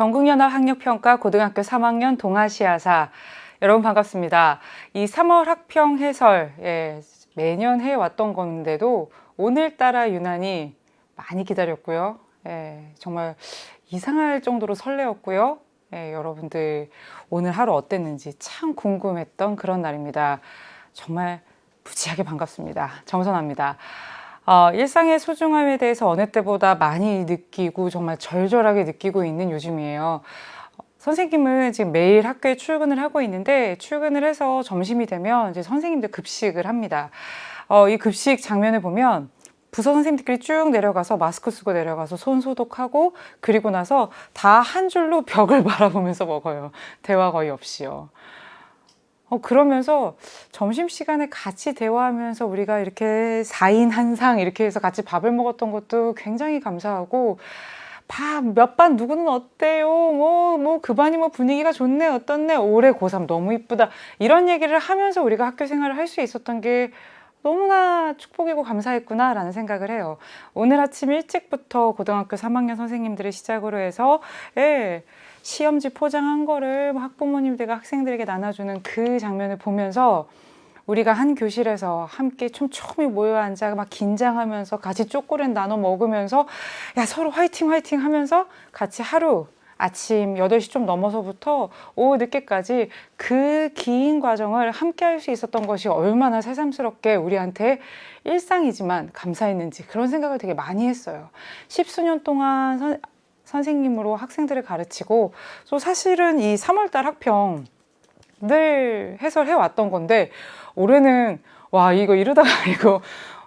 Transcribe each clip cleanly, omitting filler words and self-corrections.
전국연합학력평가 고등학교 3학년 동아시아사 여러분 반갑습니다. 이 3월 학평 해설 매년 해왔던 건데도 오늘따라 유난히 많이 기다렸고요. 정말 이상할 정도로 설레었고요. 여러분들 오늘 하루 어땠는지 참 궁금했던 그런 날입니다. 정말 무지하게 반갑습니다. 정선아입니다. 일상의 소중함에 대해서 어느 때보다 많이 느끼고 정말 절절하게 느끼고 있는 요즘이에요. 선생님은 지금 매일 학교에 출근을 하고 있는데 출근을 해서 점심이 되면 이제 선생님들 급식을 합니다. 이 급식 장면을 보면 부서 선생님들끼리 쭉 내려가서 마스크 쓰고 내려가서 손 소독하고 그리고 나서 다 한 줄로 벽을 바라보면서 먹어요. 대화 거의 없이요. 그러면서 점심시간에 같이 대화하면서 우리가 이렇게 4인 한상 이렇게 해서 같이 밥을 먹었던 것도 굉장히 감사하고 몇 반 누구는 어때요? 그 반이 분위기가 좋네, 어떻네, 올해 고3 너무 이쁘다. 이런 얘기를 하면서 우리가 학교 생활을 할 수 있었던 게 너무나 축복이고 감사했구나 라는 생각을 해요. 오늘 아침 일찍부터 고등학교 3학년 선생님들을 시작으로 해서 시험지 포장한 거를 학부모님들과 학생들에게 나눠주는 그 장면을 보면서 우리가 한 교실에서 함께 촘촘히 모여 앉아 막 긴장하면서 같이 초콜릿 나눠 먹으면서 야 서로 화이팅 화이팅 하면서 같이 하루 아침 8시 좀 넘어서부터 오후 늦게까지 그 긴 과정을 함께 할 수 있었던 것이 얼마나 새삼스럽게 우리한테 일상이지만 감사했는지 그런 생각을 되게 많이 했어요. 십수년 동안 선생님으로 학생들을 가르치고 또 사실은 이 3월달 학평 늘 해설해 왔던 건데 올해는 와 이거 이러다가 이거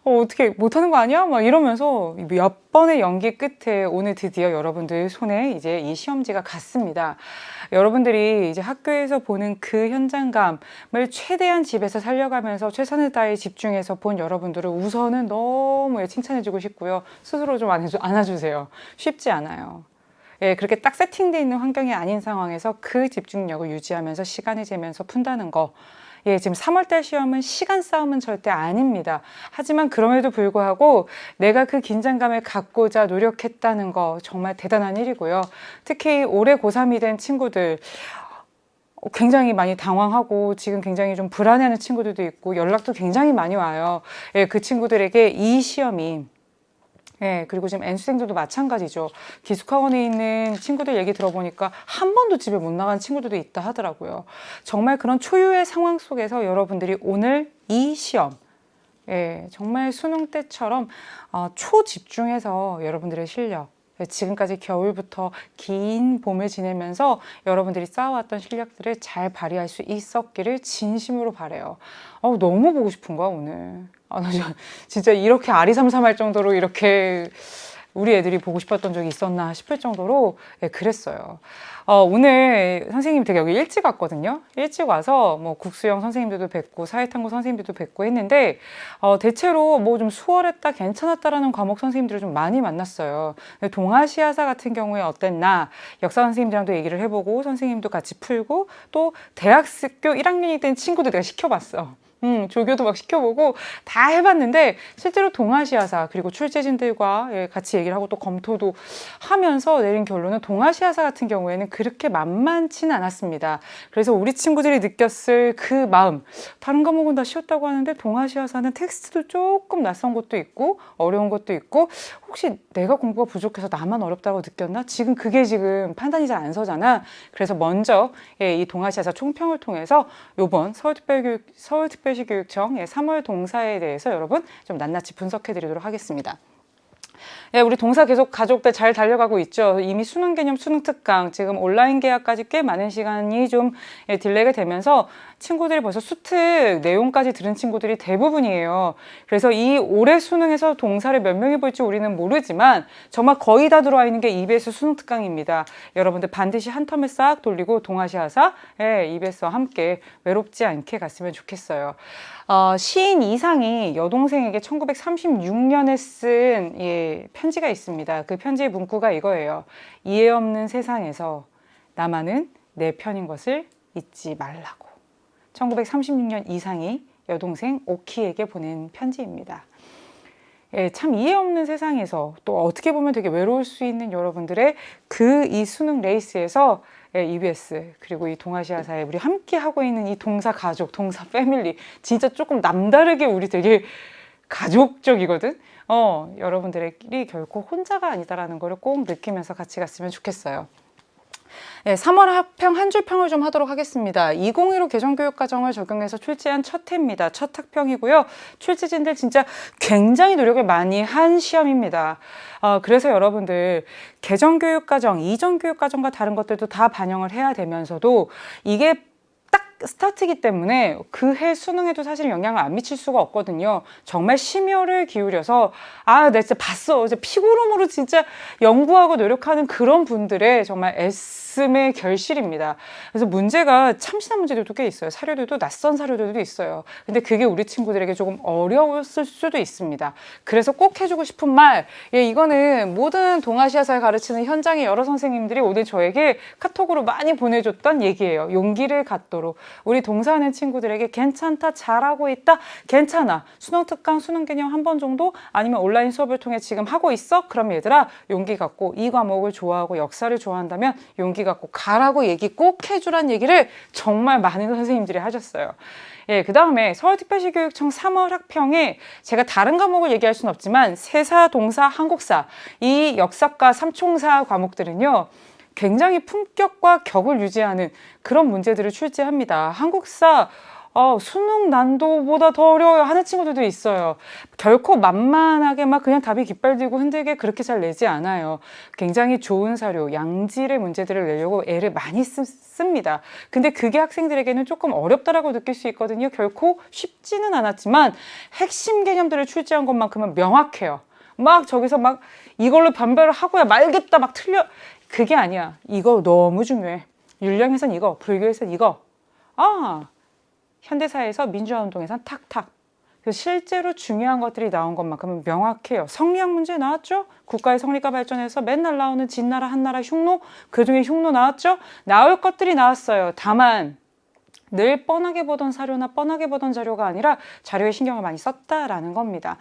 어떻게 못하는 거 아니야? 막 이러면서 몇 번의 연기 끝에 오늘 드디어 여러분들 손에 이제 이 시험지가 갔습니다. 여러분들이 이제 학교에서 보는 그 현장감을 최대한 집에서 살려가면서 최선을 다해 집중해서 본 여러분들을 우선은 너무 칭찬해주고 싶고요. 스스로 좀 안아주세요. 쉽지 않아요. 그렇게 딱 세팅되어 있는 환경이 아닌 상황에서 그 집중력을 유지하면서 시간을 재면서 푼다는 거. 지금 3월달 시험은 시간 싸움은 절대 아닙니다. 하지만 그럼에도 불구하고 내가 그 긴장감을 갖고자 노력했다는 거 정말 대단한 일이고요. 특히 올해 고3이 된 친구들 굉장히 많이 당황하고 지금 굉장히 좀 불안해하는 친구들도 있고 연락도 굉장히 많이 와요. 그 친구들에게 이 시험이 그리고 지금 N수생들도 마찬가지죠. 기숙학원에 있는 친구들 얘기 들어보니까 한 번도 집에 못 나간 친구들도 있다 하더라고요. 정말 그런 초유의 상황 속에서 여러분들이 오늘 이 시험 정말 수능 때처럼 초집중해서 여러분들의 실력 지금까지 겨울부터 긴 봄을 지내면서 여러분들이 쌓아왔던 실력들을 잘 발휘할 수 있었기를 진심으로 바라요. 너무 보고 싶은 거야 오늘. 나 진짜 이렇게 아리삼삼할 정도로 이렇게 우리 애들이 보고 싶었던 적이 있었나 싶을 정도로 그랬어요. 오늘 선생님이 되게 여기 일찍 왔거든요. 일찍 와서 뭐 국수영 선생님들도 뵙고 사회탐구 선생님들도 뵙고 했는데 대체로 뭐 좀 수월했다 괜찮았다라는 과목 선생님들을 좀 많이 만났어요. 동아시아사 같은 경우에 어땠나 역사 선생님들이랑도 얘기를 해보고 선생님도 같이 풀고 또 대학교 1학년이 된 친구들 내가 시켜봤어. 조교도 막 시켜보고 다 해봤는데 실제로 동아시아사 그리고 출제진들과 같이 얘기를 하고 또 검토도 하면서 내린 결론은 동아시아사 같은 경우에는 그렇게 만만치는 않았습니다. 그래서 우리 친구들이 느꼈을 그 마음 다른 과목은 다 쉬웠다고 하는데 동아시아사는 텍스트도 조금 낯선 것도 있고 어려운 것도 있고 혹시 내가 공부가 부족해서 나만 어렵다고 느꼈나? 지금 그게 지금 판단이 잘 안 서잖아. 그래서 먼저 이 동아시아사 총평을 통해서 요번 서울특별시교육청 3월 동사에 대해서 여러분 좀 낱낱이 분석해 드리도록 하겠습니다. 우리 동사 계속 가족들 잘 달려가고 있죠. 이미 수능 개념 수능 특강 지금 온라인 계약까지 꽤 많은 시간이 좀 딜레이가 되면서 친구들이 벌써 수특 내용까지 들은 친구들이 대부분이에요. 그래서 이 올해 수능에서 동사를 몇 명이 볼지 우리는 모르지만 정말 거의 다 들어와 있는 게 EBS 수능 특강입니다. 여러분들 반드시 한 텀을 싹 돌리고 동아시아사 EBS와 함께 외롭지 않게 갔으면 좋겠어요. 시인 이상이 여동생에게 1936년에 쓴 편지가 있습니다. 그 편지의 문구가 이거예요. 이해 없는 세상에서 나만은 내 편인 것을 잊지 말라고. 1936년 이상이 여동생 오키에게 보낸 편지입니다. 예, 참 이해 없는 세상에서 또 어떻게 보면 되게 외로울 수 있는 여러분들의 이 수능 레이스에서 예, EBS 그리고 이 동아시아사에 우리 함께 하고 있는 이 동사 가족, 동사 패밀리 진짜 조금 남다르게 우리 되게 가족적이거든. 여러분들이 결코 혼자가 아니다라는 걸 꼭 느끼면서 같이 갔으면 좋겠어요. 네, 3월 학평 한 줄 평을 좀 하도록 하겠습니다. 2015 개정교육과정을 적용해서 출제한 첫 해입니다. 첫 학평이고요. 출제진들 진짜 굉장히 노력을 많이 한 시험입니다. 그래서 여러분들 개정교육과정, 이전 교육과정과 다른 것들도 다 반영을 해야 되면서도 이게 스타트이기 때문에 그 해 수능에도 사실 영향을 안 미칠 수가 없거든요. 정말 심혈을 기울여서 내가 진짜 봤어. 이제 피고름으로 진짜 연구하고 노력하는 그런 분들의 정말 애씀의 결실입니다. 그래서 문제가 참신한 문제들도 꽤 있어요. 사료들도 낯선 사료들도 있어요. 근데 그게 우리 친구들에게 조금 어려웠을 수도 있습니다. 그래서 꼭 해주고 싶은 말, 이거는 모든 동아시아사를 가르치는 현장의 여러 선생님들이 오늘 저에게 카톡으로 많이 보내줬던 얘기예요. 용기를 갖도록. 우리 동사하는 친구들에게 괜찮다, 잘하고 있다, 괜찮아. 수능 특강, 수능 개념 한 번 정도 아니면 온라인 수업을 통해 지금 하고 있어? 그럼 얘들아 용기 갖고 이 과목을 좋아하고 역사를 좋아한다면 용기 갖고 가라고 얘기 꼭 해주란 얘기를 정말 많은 선생님들이 하셨어요. 그 다음에 서울특별시교육청 3월 학평에 제가 다른 과목을 얘기할 수는 없지만 세사, 동사, 한국사 이 역사과 삼총사 과목들은요. 굉장히 품격과 격을 유지하는 그런 문제들을 출제합니다. 한국사 수능 난도보다 더 어려워요 하는 친구들도 있어요. 결코 만만하게 막 그냥 답이 깃발 들고 흔들게 그렇게 잘 내지 않아요. 굉장히 좋은 사료, 양질의 문제들을 내려고 애를 많이 씁니다. 근데 그게 학생들에게는 조금 어렵다라고 느낄 수 있거든요. 결코 쉽지는 않았지만 핵심 개념들을 출제한 것만큼은 명확해요. 막 저기서 막 이걸로 변별을 하고야 말겠다 막 틀려. 그게 아니야. 이거 너무 중요해. 율령에선 이거, 불교에선 이거. 현대사에서 민주화운동에선 탁탁. 그래서 실제로 중요한 것들이 나온 것만큼은 명확해요. 성리학 문제 나왔죠? 국가의 성리가 발전해서 맨날 나오는 진나라, 한나라, 흉노. 그중에 흉노 나왔죠? 나올 것들이 나왔어요. 다만 늘 뻔하게 보던 사료나 뻔하게 보던 자료가 아니라 자료에 신경을 많이 썼다라는 겁니다.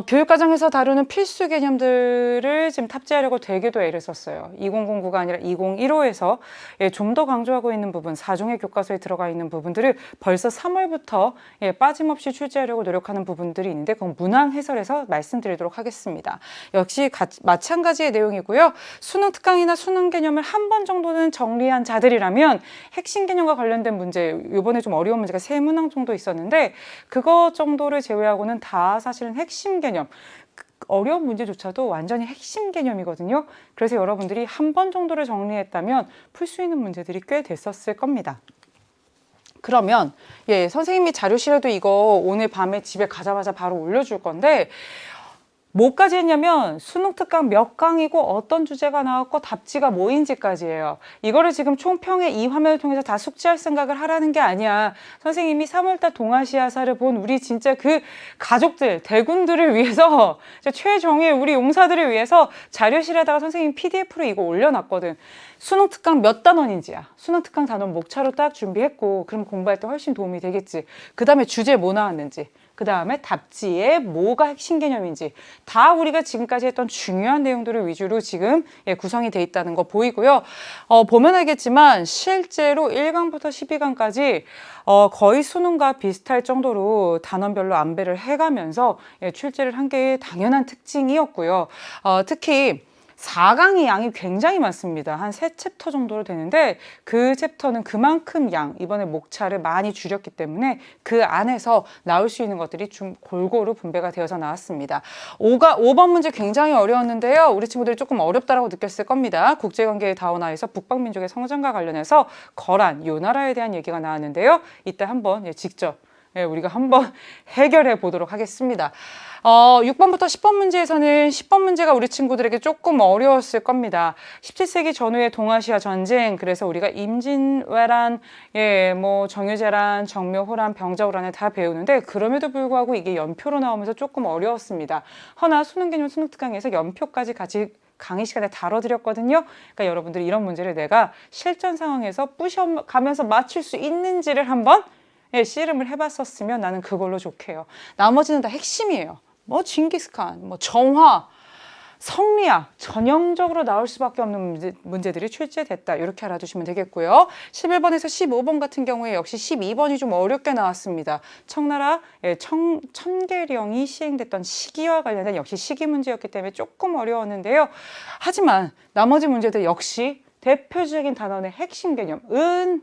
교육과정에서 다루는 필수 개념들을 지금 탑재하려고 되게도 애를 썼어요. 2009가 아니라 2015에서 좀 더 강조하고 있는 부분, 4종의 교과서에 들어가 있는 부분들을 벌써 3월부터 빠짐없이 출제하려고 노력하는 부분들이 있는데 그건 문항 해설에서 말씀드리도록 하겠습니다. 역시 마찬가지의 내용이고요. 수능 특강이나 수능 개념을 한 번 정도는 정리한 자들이라면 핵심 개념과 관련된 문제, 이번에 좀 어려운 문제가 3문항 정도 있었는데 그거 정도를 제외하고는 다 사실은 핵심 개념, 어려운 문제조차도 완전히 핵심 개념이거든요. 그래서 여러분들이 한 번 정도를 정리했다면 풀 수 있는 문제들이 꽤 됐었을 겁니다. 그러면 선생님이 자료실에도 이거 오늘 밤에 집에 가자마자 바로 올려줄 건데 뭐까지 했냐면 수능 특강 몇 강이고 어떤 주제가 나왔고 답지가 뭐인지까지예요. 이거를 지금 총평의 이 화면을 통해서 다 숙지할 생각을 하라는 게 아니야. 선생님이 3월달 동아시아사를 본 우리 진짜 그 가족들, 대군들을 위해서 최정예 우리 용사들을 위해서 자료실에다가 선생님 PDF로 이거 올려놨거든. 수능 특강 몇 단원인지야. 수능 특강 단원 목차로 딱 준비했고 그럼 공부할 때 훨씬 도움이 되겠지. 그 다음에 주제 뭐 나왔는지. 그 다음에 답지에 뭐가 핵심 개념인지 다 우리가 지금까지 했던 중요한 내용들을 위주로 지금 구성이 돼 있다는 거 보이고요. 보면 알겠지만 실제로 1강부터 12강까지 거의 수능과 비슷할 정도로 단원별로 안배를 해가면서 출제를 한 게 당연한 특징이었고요. 특히 4강의 양이 굉장히 많습니다. 한 3챕터 정도로 되는데 그 챕터는 그만큼 이번에 목차를 많이 줄였기 때문에 그 안에서 나올 수 있는 것들이 좀 골고루 분배가 되어서 나왔습니다. 5번 문제 굉장히 어려웠는데요. 우리 친구들이 조금 어렵다라고 느꼈을 겁니다. 국제관계의 다원화에서 북방민족의 성장과 관련해서 거란, 요 나라에 대한 얘기가 나왔는데요. 이때 한번 직접 우리가 한번 해결해 보도록 하겠습니다. 6번부터 10번 문제에서는 10번 문제가 우리 친구들에게 조금 어려웠을 겁니다. 17세기 전후의 동아시아 전쟁, 그래서 우리가 임진왜란, 정유재란, 정묘호란, 병자호란을 다 배우는데 그럼에도 불구하고 이게 연표로 나오면서 조금 어려웠습니다. 허나 수능개념 수능특강에서 연표까지 같이 강의 시간에 다뤄드렸거든요. 그러니까 여러분들이 이런 문제를 내가 실전 상황에서 부셔가면서 맞출 수 있는지를 한번 씨름을 해봤었으면 나는 그걸로 좋게요. 나머지는 다 핵심이에요. 뭐 징기스칸, 뭐 정화, 성리학 전형적으로 나올 수밖에 없는 문제들이 출제됐다. 이렇게 알아두시면 되겠고요. 11번에서 15번 같은 경우에 역시 12번이 좀 어렵게 나왔습니다. 청나라 천계령이 시행됐던 시기와 관련된 역시 시기 문제였기 때문에 조금 어려웠는데요. 하지만 나머지 문제들 역시 대표적인 단원의 핵심 개념은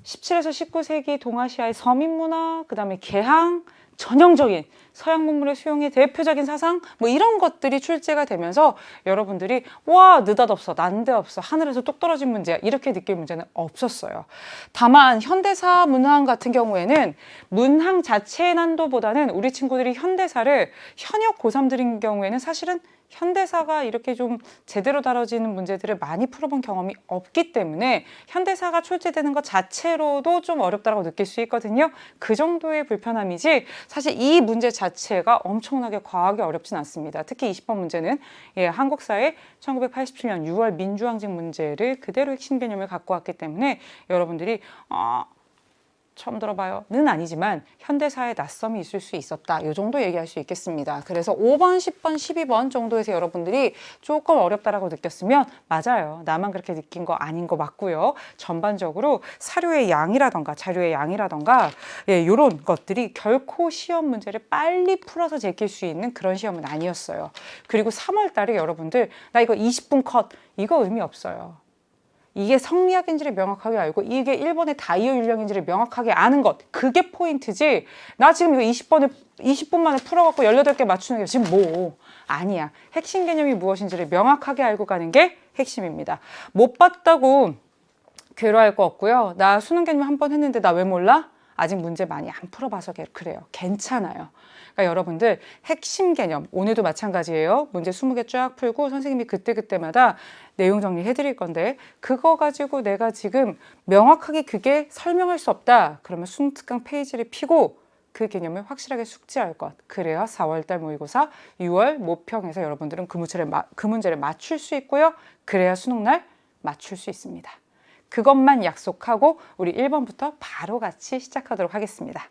17에서 19세기 동아시아의 서민문화, 그 다음에 개항, 전형적인 서양 문물의 수용의 대표적인 사상 뭐 이런 것들이 출제가 되면서 여러분들이 와 느닷없어 난데없어 하늘에서 뚝 떨어진 문제야 이렇게 느낄 문제는 없었어요. 다만 현대사 문항 같은 경우에는 문항 자체의 난도보다는 우리 친구들이 현대사를 현역 고3들인 경우에는 사실은 현대사가 이렇게 좀 제대로 다뤄지는 문제들을 많이 풀어본 경험이 없기 때문에 현대사가 출제되는 것 자체로도 좀 어렵다고 느낄 수 있거든요. 그 정도의 불편함이지 사실 이 문제 자체가 엄청나게 과하게 어렵진 않습니다. 특히 20번 문제는 한국사의 1987년 6월 민주항쟁 문제를 그대로 핵심 개념을 갖고 왔기 때문에 여러분들이 처음 들어봐요 는 아니지만 현대사에 낯섦이 있을 수 있었다. 이 정도 얘기할 수 있겠습니다. 그래서 5번, 10번, 12번 정도에서 여러분들이 조금 어렵다라고 느꼈으면 맞아요. 나만 그렇게 느낀 거 아닌 거 맞고요. 전반적으로 사료의 양이라던가 자료의 양이라던가 이런 것들이 결코 시험 문제를 빨리 풀어서 제낄 수 있는 그런 시험은 아니었어요. 그리고 3월 달에 여러분들 나 이거 20분 컷 이거 의미 없어요. 이게 성리학인지를 명확하게 알고 이게 일본의 다이어 율령인지를 명확하게 아는 것 그게 포인트지. 나 지금 이거 20분 만에 풀어갖고 18개 맞추는 게 지금 뭐 아니야. 핵심 개념이 무엇인지를 명확하게 알고 가는 게 핵심입니다. 못 봤다고 괴로워할 거 없고요. 나 수능 개념 한 번 했는데 나 왜 몰라? 아직 문제 많이 안 풀어봐서 그래요. 괜찮아요. 그러니까 여러분들 핵심 개념 오늘도 마찬가지예요. 문제 20개 쫙 풀고 선생님이 그때그때마다 내용 정리해 드릴 건데 그거 가지고 내가 지금 명확하게 그게 설명할 수 없다. 그러면 수능특강 페이지를 피고 그 개념을 확실하게 숙지할 것. 그래야 4월달 모의고사 6월 모평에서 여러분들은 그 문제를 맞출 수 있고요. 그래야 수능날 맞출 수 있습니다. 그것만 약속하고 우리 1번부터 바로 같이 시작하도록 하겠습니다.